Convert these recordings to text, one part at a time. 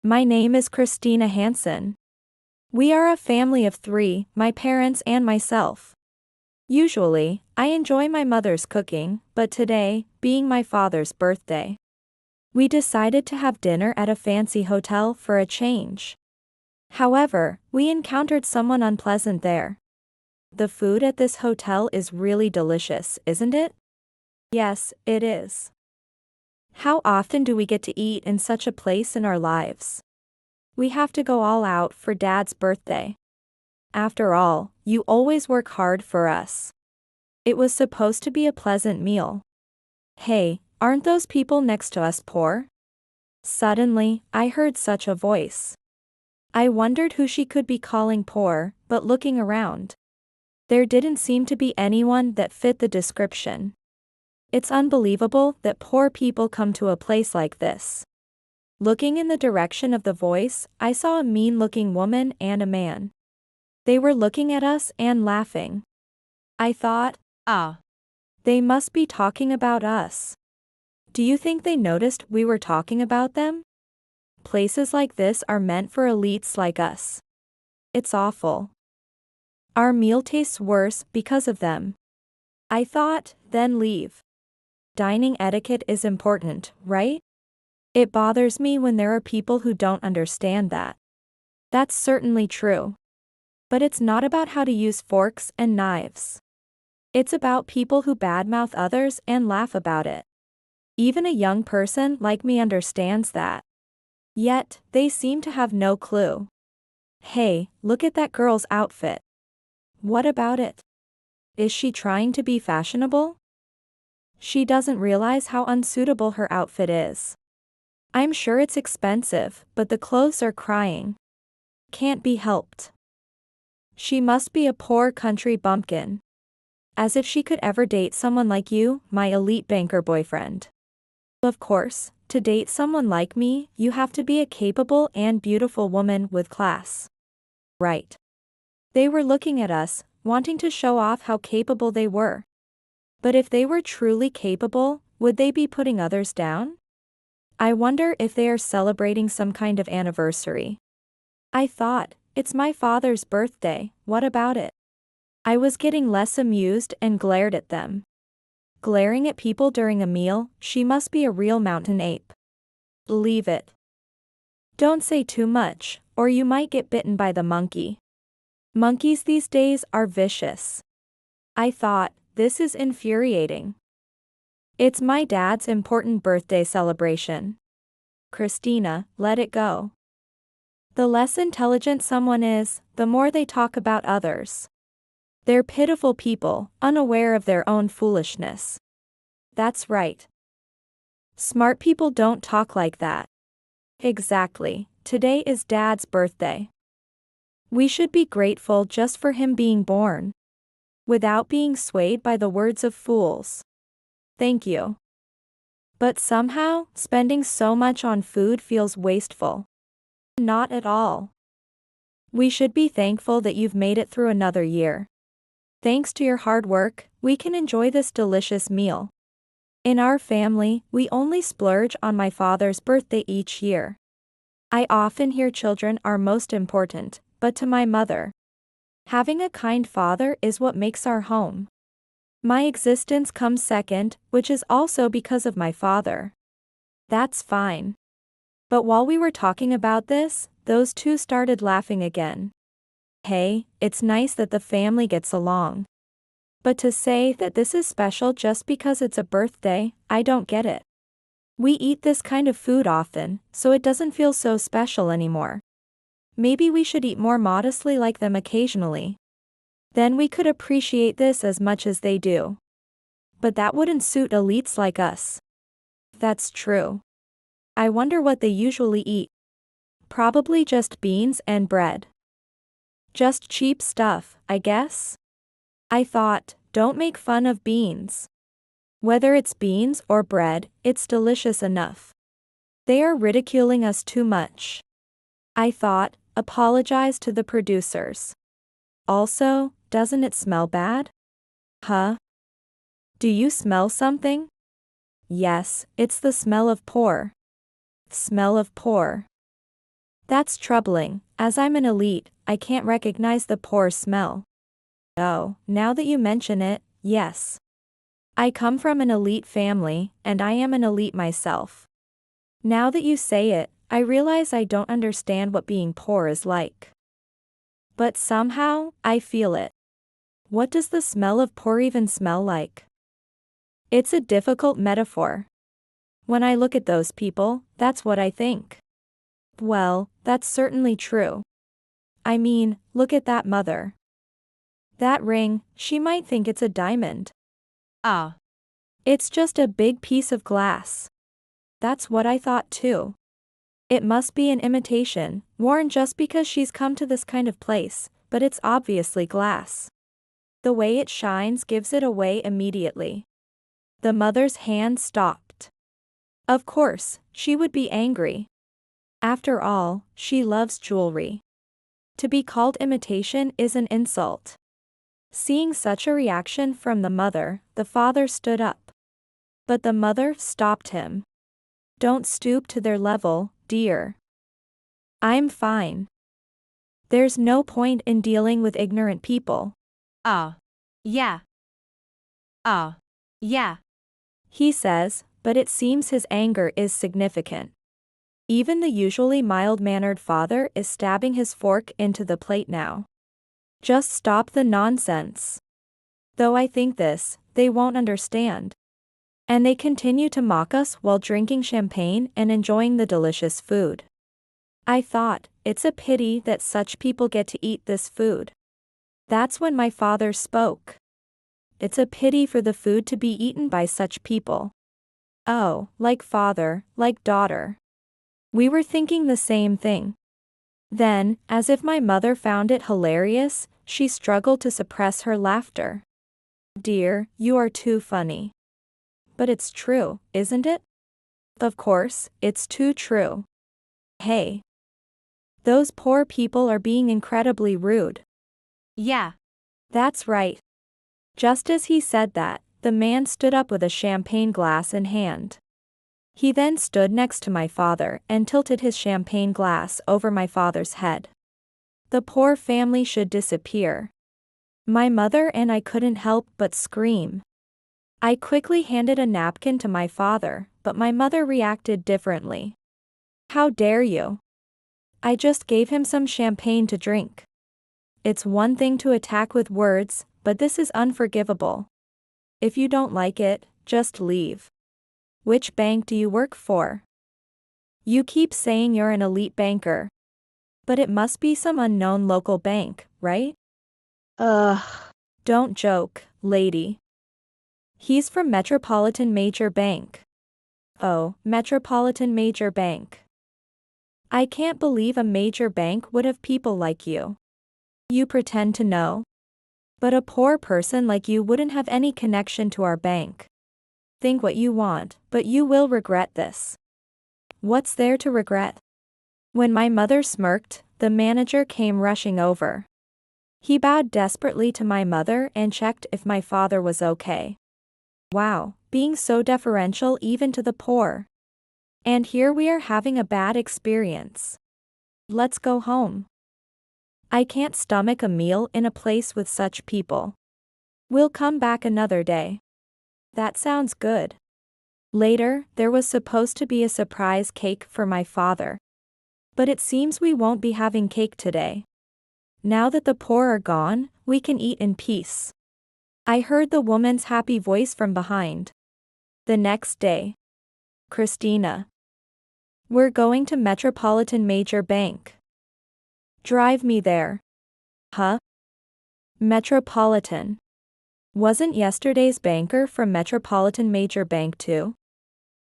My name is Christina Hansen. We are a family of 3, my parents and myself. Usually, I enjoy my mother's cooking, but today, being my father's birthday, we decided to have dinner at a fancy hotel for a change. However, we encountered someone unpleasant there. The food at this hotel is really delicious, isn't it? Yes, it is. How often do we get to eat in such a place in our lives? We have to go all out for Dad's birthday. After all, you always work hard for us. It was supposed to be a pleasant meal. Hey, aren't those people next to us poor? Suddenly, I heard such a voice. I wondered who she could be calling poor, but looking around, there didn't seem to be anyone that fit the description. It's unbelievable that poor people come to a place like this. Looking in the direction of the voice, I saw a mean-looking woman and a man. They were looking at us and laughing. I thought, they must be talking about us. Do you think they noticed we were talking about them? Places like this are meant for elites like us. It's awful. Our meal tastes worse because of them. I thought, then leave. Dining etiquette is important, right? It bothers me when there are people who don't understand that. That's certainly true. But it's not about how to use forks and knives. It's about people who badmouth others and laugh about it. Even a young person like me understands that. Yet, they seem to have no clue. Hey, look at that girl's outfit. What about it? Is she trying to be fashionable? She doesn't realize how unsuitable her outfit is. I'm sure it's expensive, but the clothes are crying. Can't be helped. She must be a poor country bumpkin. As if she could ever date someone like you, my elite banker boyfriend. Of course, to date someone like me, you have to be a capable and beautiful woman with class. Right. They were looking at us, wanting to show off how capable they were. But if they were truly capable, would they be putting others down? I wonder if they are celebrating some kind of anniversary. I thought, it's my father's birthday, what about it? I was getting less amused and glared at them. Glaring at people during a meal, she must be a real mountain ape. Leave it. Don't say too much, or you might get bitten by the monkey. Monkeys these days are vicious. I thought, this is infuriating. It's my dad's important birthday celebration. Christina, let it go. The less intelligent someone is, the more they talk about others. They're pitiful people, unaware of their own foolishness. That's right. Smart people don't talk like that. Exactly, today is Dad's birthday. We should be grateful just for him being born. Without being swayed by the words of fools. Thank you. But somehow, spending so much on food feels wasteful. Not at all. We should be thankful that you've made it through another year. Thanks to your hard work, we can enjoy this delicious meal. In our family, we only splurge on my father's birthday each year. I often hear children are most important, but to my mother, having a kind father is what makes our home. My existence comes second, which is also because of my father. That's fine. But while we were talking about this, those two started laughing again. Hey, it's nice that the family gets along. But to say that this is special just because it's a birthday, I don't get it. We eat this kind of food often, so it doesn't feel so special anymore. Maybe we should eat more modestly like them occasionally. Then we could appreciate this as much as they do. But that wouldn't suit elites like us. That's true. I wonder what they usually eat. Probably just beans and bread. Just cheap stuff, I guess? I thought, don't make fun of beans. Whether it's beans or bread, it's delicious enough. They are ridiculing us too much. I thought, apologize to the producers. Also, doesn't it smell bad? Huh? Do you smell something? Yes, it's the smell of poor. Smell of poor. That's troubling. As I'm an elite, I can't recognize the poor smell. Oh, now that you mention it, yes. I come from an elite family, and I am an elite myself. Now that you say it, I realize I don't understand what being poor is like. But somehow, I feel it. What does the smell of poor even smell like? It's a difficult metaphor. When I look at those people, that's what I think. Well, that's certainly true. I mean, look at that mother. That ring, she might think it's a diamond. Ah. It's just a big piece of glass. That's what I thought too. It must be an imitation, worn just because she's come to this kind of place, but it's obviously glass. The way it shines gives it away immediately. The mother's hand stopped. Of course, she would be angry. After all, she loves jewelry. To be called imitation is an insult. Seeing such a reaction from the mother, the father stood up. But the mother stopped him. Don't stoop to their level, dear. I'm fine. There's no point in dealing with ignorant people. Yeah. Yeah. He says, but it seems his anger is significant. Even the usually mild-mannered father is stabbing his fork into the plate now. Just stop the nonsense. Though I think this, they won't understand. And they continue to mock us while drinking champagne and enjoying the delicious food. I thought, it's a pity that such people get to eat this food. That's when my father spoke. It's a pity for the food to be eaten by such people. Oh, like father, like daughter. We were thinking the same thing. Then, as if my mother found it hilarious, she struggled to suppress her laughter. Dear, you are too funny. But it's true, isn't it? Of course, it's too true. Hey. Those poor people are being incredibly rude. Yeah. That's right. Just as he said that, the man stood up with a champagne glass in hand. He then stood next to my father and tilted his champagne glass over my father's head. The poor family should disappear. My mother and I couldn't help but scream. I quickly handed a napkin to my father, but my mother reacted differently. How dare you? I just gave him some champagne to drink. It's one thing to attack with words, but this is unforgivable. If you don't like it, just leave. Which bank do you work for? You keep saying you're an elite banker. But it must be some unknown local bank, right? Don't joke, lady. He's from Metropolitan Major Bank. Oh, Metropolitan Major Bank. I can't believe a major bank would have people like you. You pretend to know. But a poor person like you wouldn't have any connection to our bank. Think what you want, but you will regret this. What's there to regret? When my mother smirked, the manager came rushing over. He bowed desperately to my mother and checked if my father was okay. Wow, being so deferential even to the poor. And here we are having a bad experience. Let's go home. I can't stomach a meal in a place with such people. We'll come back another day. That sounds good. Later, there was supposed to be a surprise cake for my father. But it seems we won't be having cake today. Now that the poor are gone, we can eat in peace. I heard the woman's happy voice from behind. The next day. Christina. We're going to Metropolitan Major Bank. Drive me there. Huh? Metropolitan. Wasn't yesterday's banker from Metropolitan Major Bank too?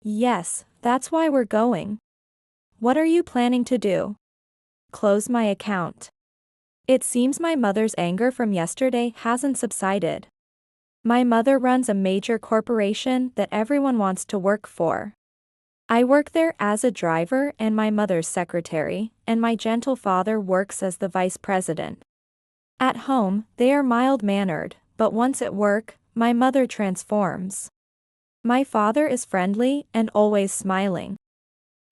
Yes, that's why we're going. What are you planning to do? Close my account. It seems my mother's anger from yesterday hasn't subsided. My mother runs a major corporation that everyone wants to work for. I work there as a driver and my mother's secretary, and my gentle father works as the vice president. At home, they are mild-mannered, but once at work, my mother transforms. My father is friendly and always smiling.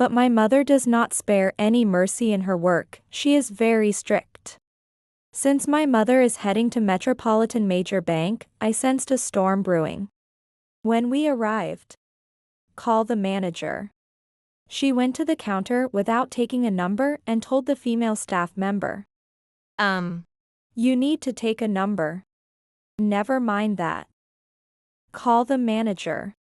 But my mother does not spare any mercy in her work, she is very strict. Since my mother is heading to Metropolitan Major Bank, I sensed a storm brewing. When we arrived, call the manager. She went to the counter without taking a number and told the female staff member. You need to take a number. Never mind that. Call the manager.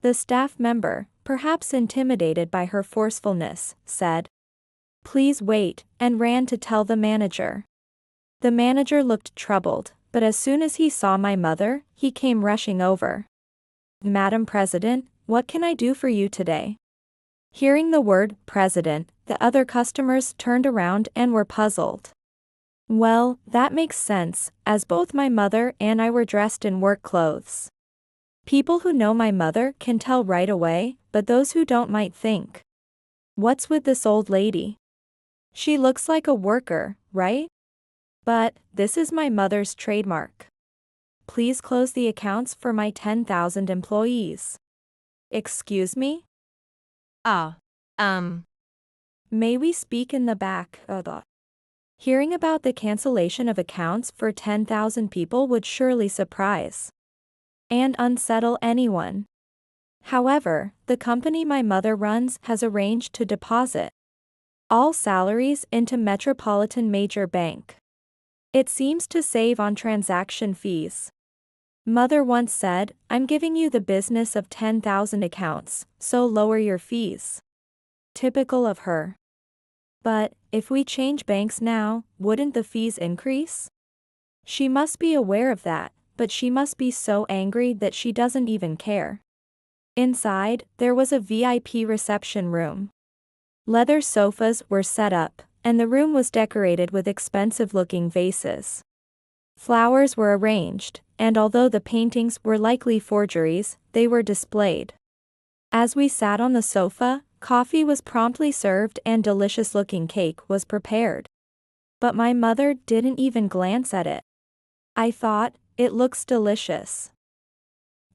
The staff member, perhaps intimidated by her forcefulness, said, Please wait, and ran to tell the manager. The manager looked troubled, but as soon as he saw my mother, he came rushing over. Madam President, what can I do for you today? Hearing the word president, the other customers turned around and were puzzled. Well, that makes sense, as both my mother and I were dressed in work clothes. People who know my mother can tell right away, but those who don't might think. What's with this old lady? She looks like a worker, right? But, this is my mother's trademark. Please close the accounts for my 10,000 employees. Excuse me? May we speak in the back? Hearing about the cancellation of accounts for 10,000 people would surely surprise and unsettle anyone. However, the company my mother runs has arranged to deposit all salaries into Metropolitan Major Bank. It seems to save on transaction fees. Mother once said, I'm giving you the business of 10,000 accounts, so lower your fees. Typical of her. But, if we change banks now, wouldn't the fees increase? She must be aware of that, but she must be so angry that she doesn't even care. Inside, there was a VIP reception room. Leather sofas were set up, and the room was decorated with expensive-looking vases. Flowers were arranged, and although the paintings were likely forgeries, they were displayed. As we sat on the sofa, coffee was promptly served and delicious-looking cake was prepared. But my mother didn't even glance at it. I thought, it looks delicious.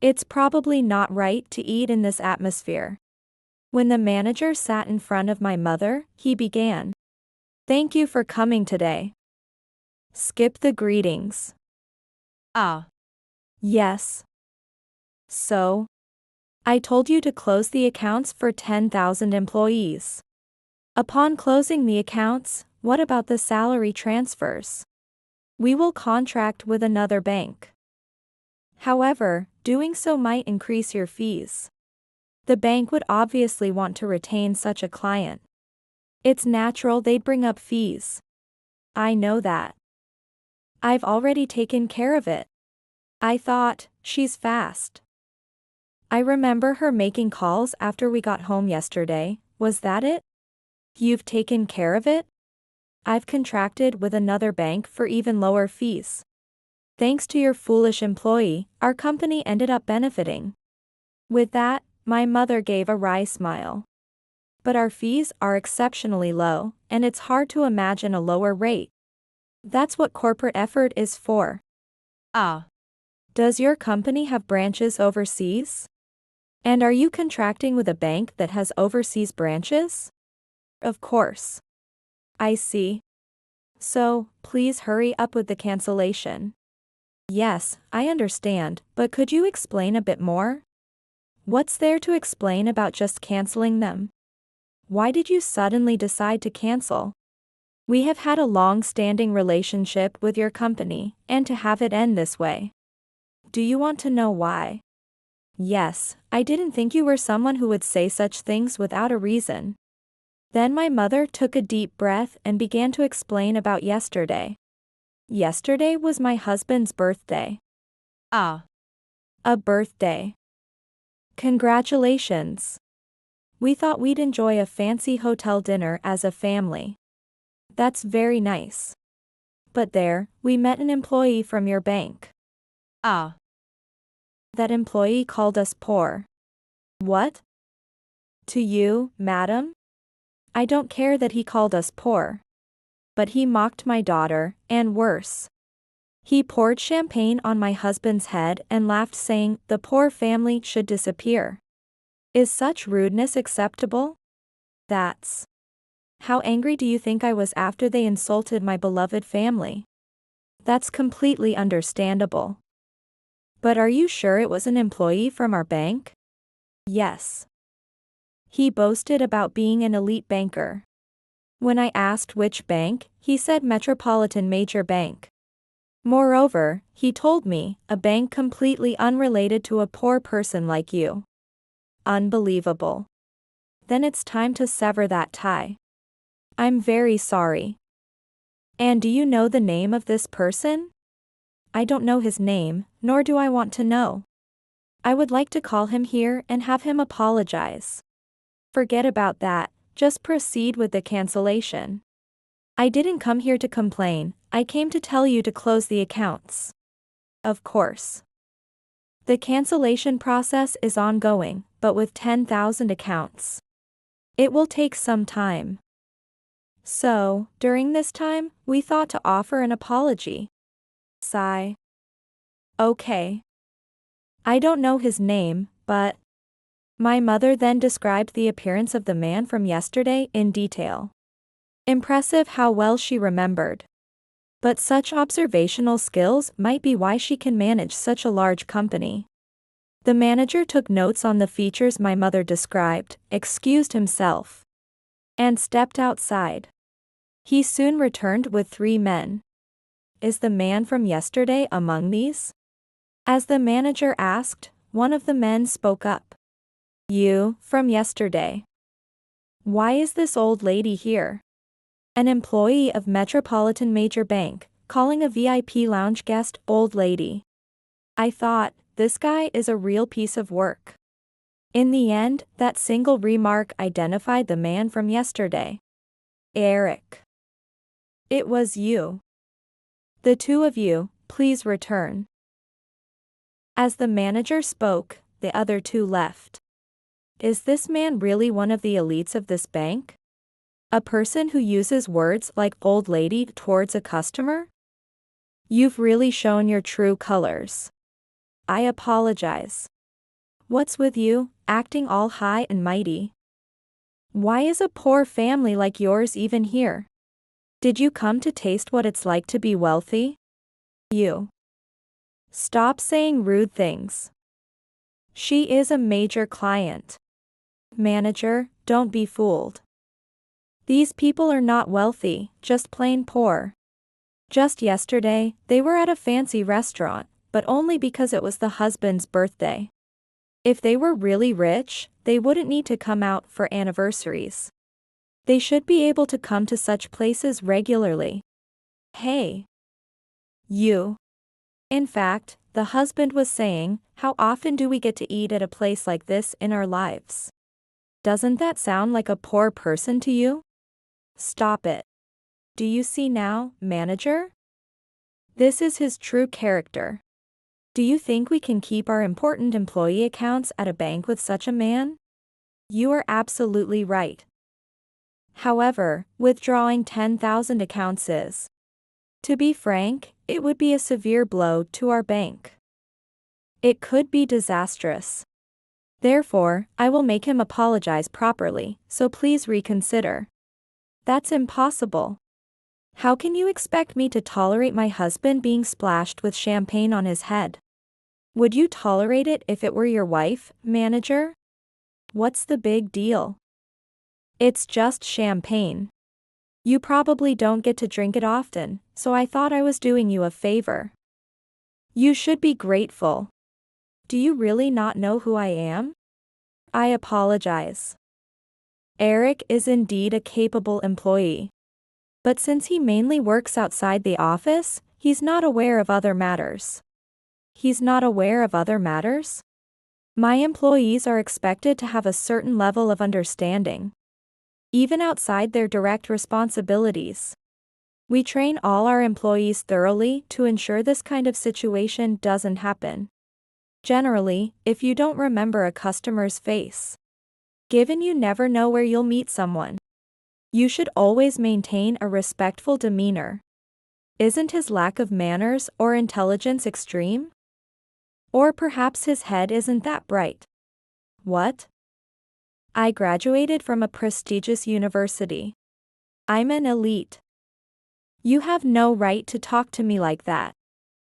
It's probably not right to eat in this atmosphere. When the manager sat in front of my mother, he began. Thank you for coming today. Skip the greetings. Yes. So? I told you to close the accounts for 10,000 employees. Upon closing the accounts, what about the salary transfers? We will contract with another bank. However, doing so might increase your fees. The bank would obviously want to retain such a client. It's natural they'd bring up fees. I know that. I've already taken care of it. I thought, she's fast. I remember her making calls after we got home yesterday, was that it? You've taken care of it? I've contracted with another bank for even lower fees. Thanks to your foolish employee, our company ended up benefiting. With that, my mother gave a wry smile. But our fees are exceptionally low, and it's hard to imagine a lower rate. That's what corporate effort is for. Does your company have branches overseas? And are you contracting with a bank that has overseas branches? Of course. I see. So, please hurry up with the cancellation. Yes, I understand, but could you explain a bit more? What's there to explain about just canceling them? Why did you suddenly decide to cancel? We have had a long-standing relationship with your company, and to have it end this way. Do you want to know why? Yes, I didn't think you were someone who would say such things without a reason. Then my mother took a deep breath and began to explain about yesterday. Yesterday was my husband's birthday. A birthday. Congratulations. We thought we'd enjoy a fancy hotel dinner as a family. That's very nice. But there, we met an employee from your bank. That employee called us poor. What? To you, madam? I don't care that he called us poor. But he mocked my daughter, and worse. He poured champagne on my husband's head and laughed, saying, the poor family should disappear. Is such rudeness acceptable? That's. How angry do you think I was after they insulted my beloved family? That's completely understandable. But are you sure it was an employee from our bank? Yes. He boasted about being an elite banker. When I asked which bank, he said Metropolitan Major Bank. Moreover, he told me, a bank completely unrelated to a poor person like you. Unbelievable. Then it's time to sever that tie. I'm very sorry. And do you know the name of this person? I don't know his name, nor do I want to know. I would like to call him here and have him apologize. Forget about that, just proceed with the cancellation. I didn't come here to complain, I came to tell you to close the accounts. Of course. The cancellation process is ongoing, but with 10,000 accounts. It will take some time. So, during this time, we thought to offer an apology. Sigh. Okay. I don't know his name, but. My mother then described the appearance of the man from yesterday in detail. Impressive how well she remembered. But such observational skills might be why she can manage such a large company. The manager took notes on the features my mother described, excused himself, and stepped outside. He soon returned with 3 men. Is the man from yesterday among these? As the manager asked, one of the men spoke up. You, from yesterday. Why is this old lady here? An employee of Metropolitan Major Bank, calling a VIP lounge guest old lady. I thought, this guy is a real piece of work. In the end, that single remark identified the man from yesterday. Eric. It was you. The 2 of you, please return. As the manager spoke, the other 2 left. Is this man really one of the elites of this bank? A person who uses words like old lady towards a customer? You've really shown your true colors. I apologize. What's with you, acting all high and mighty? Why is a poor family like yours even here? Did you come to taste what it's like to be wealthy? You. Stop saying rude things. She is a major client. Manager, don't be fooled. These people are not wealthy, just plain poor. Just yesterday, they were at a fancy restaurant, but only because it was the husband's birthday. If they were really rich, they wouldn't need to come out for anniversaries. They should be able to come to such places regularly. Hey. You. In fact, the husband was saying, how often do we get to eat at a place like this in our lives? Doesn't that sound like a poor person to you? Stop it. Do you see now, manager? This is his true character. Do you think we can keep our important employee accounts at a bank with such a man? You are absolutely right. However, withdrawing 10,000 accounts is. To be frank, it would be a severe blow to our bank. It could be disastrous. Therefore, I will make him apologize properly, so please reconsider. That's impossible. How can you expect me to tolerate my husband being splashed with champagne on his head? Would you tolerate it if it were your wife, manager? What's the big deal? It's just champagne. You probably don't get to drink it often, so I thought I was doing you a favor. You should be grateful. Do you really not know who I am? I apologize. Eric is indeed a capable employee. But since he mainly works outside the office, he's not aware of other matters. He's not aware of other matters? My employees are expected to have a certain level of understanding, even outside their direct responsibilities. We train all our employees thoroughly to ensure this kind of situation doesn't happen. Generally, if you don't remember a customer's face, given you never know where you'll meet someone, you should always maintain a respectful demeanor. Isn't his lack of manners or intelligence extreme? Or perhaps his head isn't that bright. What? I graduated from a prestigious university. I'm an elite. You have no right to talk to me like that.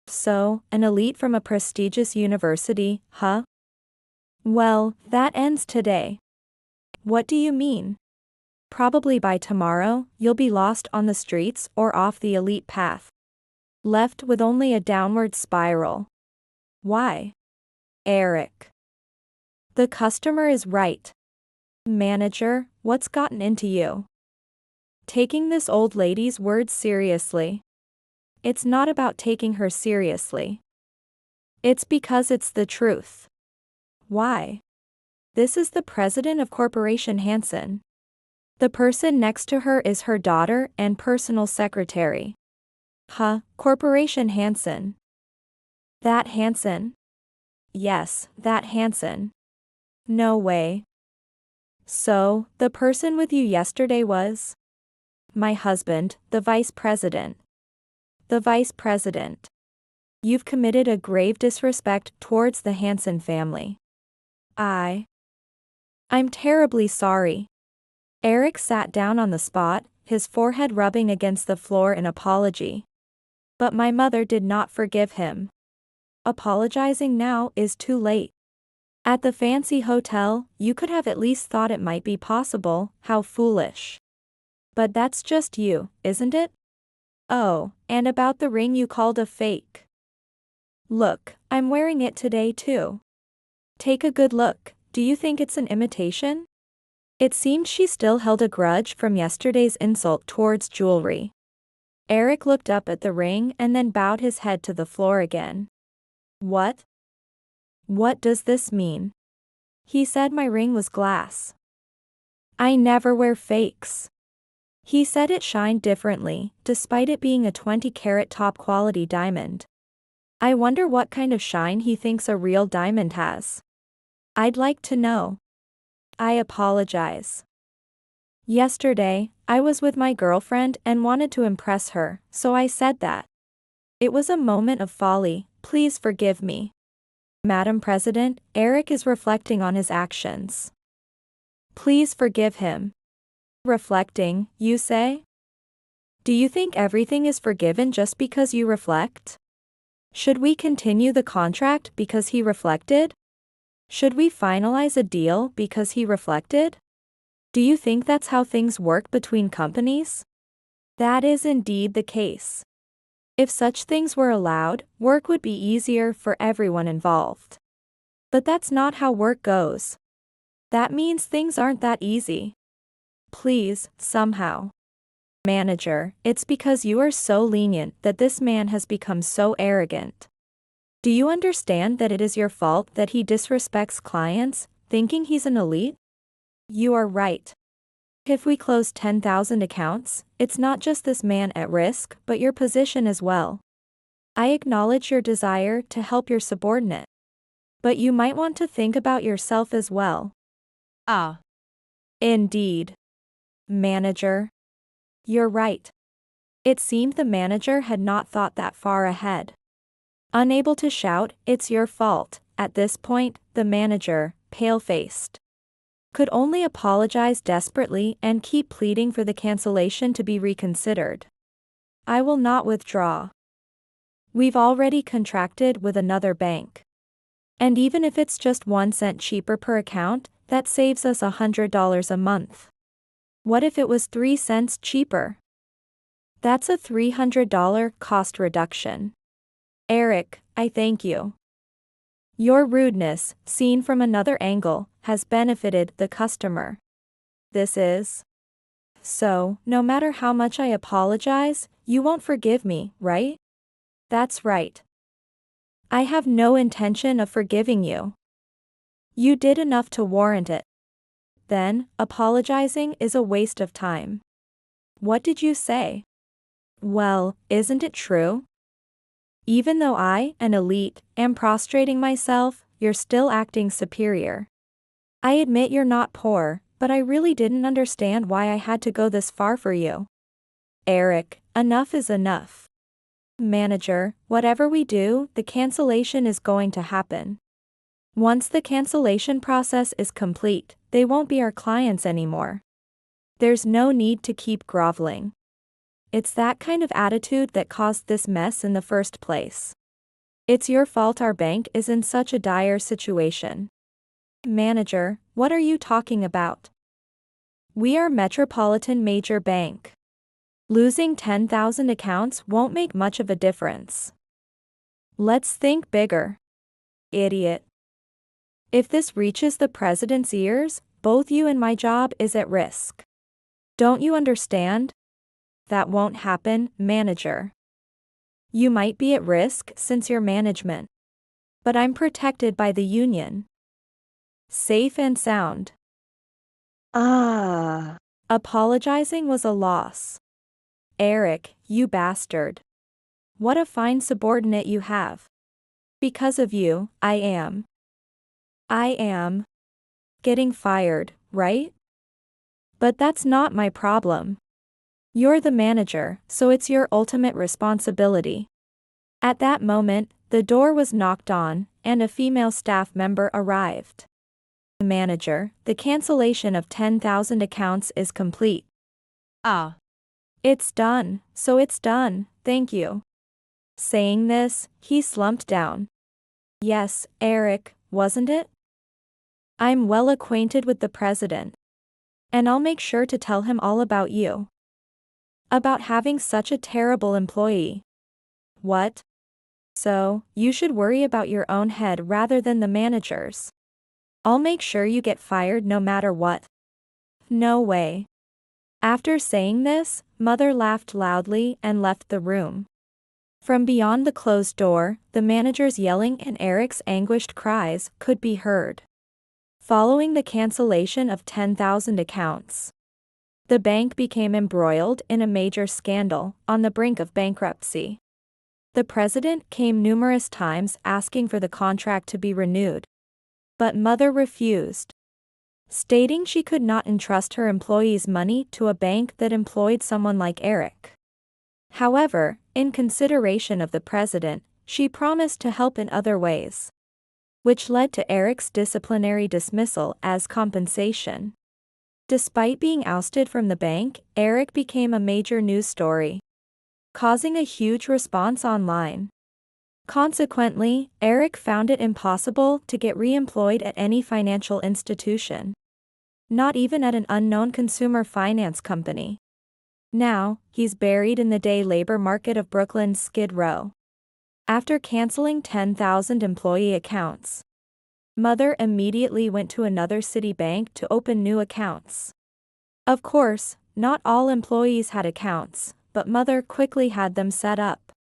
So, an elite from a prestigious university, huh? Well, that ends today. What do you mean? Probably by tomorrow, you'll be lost on the streets or off the elite path. Left with only a downward spiral. Why? Eric. The customer is right. Manager, what's gotten into you? Taking this old lady's words seriously. It's not about taking her seriously. It's because it's the truth. Why? This is the president of Corporation Hansen. The person next to her is her daughter and personal secretary. Huh, Corporation Hansen. That Hansen? Yes, that Hansen. No way. So, the person with you yesterday was? My husband, the vice president. The vice president. You've committed a grave disrespect towards the Hansen family. I'm terribly sorry. Eric sat down on the spot, his forehead rubbing against the floor in apology. But my mother did not forgive him. Apologizing now is too late. At the fancy hotel, you could have at least thought it might be possible. How foolish. But that's just you, isn't it? Oh, and about the ring you called a fake. Look, I'm wearing it today too. Take a good look. Do you think it's an imitation? It seemed she still held a grudge from yesterday's insult towards jewelry. Eric looked up at the ring and then bowed his head to the floor again. What? What does this mean? He said my ring was glass. I never wear fakes. He said it shined differently, despite it being a 20-carat top-quality diamond. I wonder what kind of shine he thinks a real diamond has. I'd like to know. I apologize. Yesterday, I was with my girlfriend and wanted to impress her, so I said that. It was a moment of folly, please forgive me. Madam President, Eric is reflecting on his actions. Please forgive him. Reflecting, you say? Do you think everything is forgiven just because you reflect? Should we continue the contract because he reflected? Should we finalize a deal because he reflected? Do you think that's how things work between companies? That is indeed the case. If such things were allowed, work would be easier for everyone involved. But that's not how work goes. That means things aren't that easy. Please, somehow. Manager, it's because you are so lenient that this man has become so arrogant. Do you understand that it is your fault that he disrespects clients, thinking he's an elite? You are right. If we close 10,000 accounts, it's not just this man at risk, but your position as well. I acknowledge your desire to help your subordinate. But you might want to think about yourself as well. Ah. Indeed. Manager. You're right. It seemed the manager had not thought that far ahead. Unable to shout, "It's your fault," at this point, the manager, pale-faced, could only apologize desperately and keep pleading for the cancellation to be reconsidered. I will not withdraw. We've already contracted with another bank. And even if it's just 1 cent cheaper per account, that saves us $100 a month. What if it was 3 cents cheaper? That's a $300 cost reduction. Eric, I thank you. Your rudeness, seen from another angle, has benefited the customer. This is. So, no matter how much I apologize, you won't forgive me, right? That's right. I have no intention of forgiving you. You did enough to warrant it. Then, apologizing is a waste of time. What did you say? Well, isn't it true? Even though I, an elite, am prostrating myself, you're still acting superior. I admit you're not poor, but I really didn't understand why I had to go this far for you. Eric, enough is enough. Manager, whatever we do, the cancellation is going to happen. Once the cancellation process is complete, they won't be our clients anymore. There's no need to keep groveling. It's that kind of attitude that caused this mess in the first place. It's your fault our bank is in such a dire situation. Manager, what are you talking about? We are Metropolitan Major Bank. Losing 10,000 accounts won't make much of a difference. Let's think bigger. Idiot. If this reaches the president's ears, both you and my job is at risk. Don't you understand? That won't happen, manager. You might be at risk since you're management. But I'm protected by the union. Safe and sound. Apologizing was a loss. Eric, you bastard. What a fine subordinate you have. Because of you, I am getting fired, right? But that's not my problem. You're the manager, so it's your ultimate responsibility. At that moment, the door was knocked on, and a female staff member arrived. Manager, the cancellation of 10,000 accounts is complete. Ah. It's done, so it's done, thank you. Saying this, he slumped down. Yes, Eric, wasn't it? I'm well acquainted with the president. And I'll make sure to tell him all about you. About having such a terrible employee. What? So, you should worry about your own head rather than the manager's. I'll make sure you get fired no matter what. No way. After saying this, Mother laughed loudly and left the room. From beyond the closed door, the manager's yelling and Eric's anguished cries could be heard. Following the cancellation of 10,000 accounts, the bank became embroiled in a major scandal, on the brink of bankruptcy. The president came numerous times asking for the contract to be renewed. But Mother refused, stating she could not entrust her employees' money to a bank that employed someone like Eric. However, in consideration of the president, she promised to help in other ways, which led to Eric's disciplinary dismissal as compensation. Despite being ousted from the bank, Eric became a major news story, causing a huge response online. Consequently, Eric found it impossible to get re-employed at any financial institution. Not even at an unknown consumer finance company. Now, he's buried in the day labor market of Brooklyn's Skid Row. After canceling 10,000 employee accounts, Mother immediately went to another city bank to open new accounts. Of course, not all employees had accounts, but Mother quickly had them set up.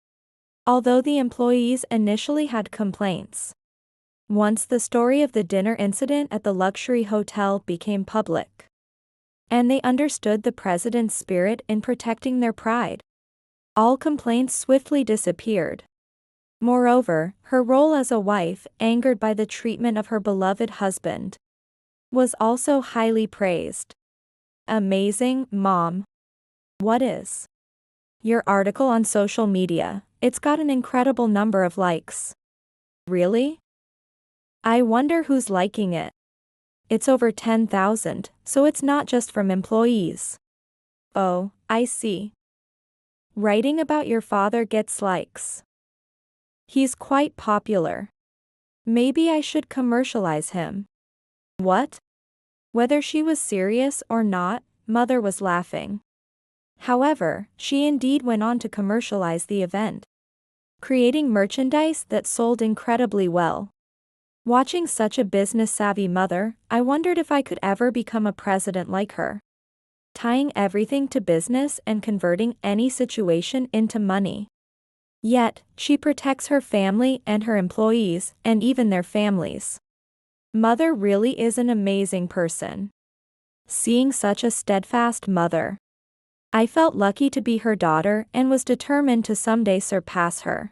Although the employees initially had complaints. Once the story of the dinner incident at the luxury hotel became public, and they understood the president's spirit in protecting their pride, all complaints swiftly disappeared. Moreover, her role as a wife, angered by the treatment of her beloved husband, was also highly praised. Amazing, Mom. What is your article on social media? It's got an incredible number of likes. Really? I wonder who's liking it. It's over 10,000, so it's not just from employees. Oh, I see. Writing about your father gets likes. He's quite popular. Maybe I should commercialize him. What? Whether she was serious or not, Mother was laughing. However, she indeed went on to commercialize the event, creating merchandise that sold incredibly well. Watching such a business-savvy mother, I wondered if I could ever become a president like her. Tying everything to business and converting any situation into money. Yet, she protects her family and her employees, and even their families. Mother really is an amazing person. Seeing such a steadfast mother, I felt lucky to be her daughter and was determined to someday surpass her.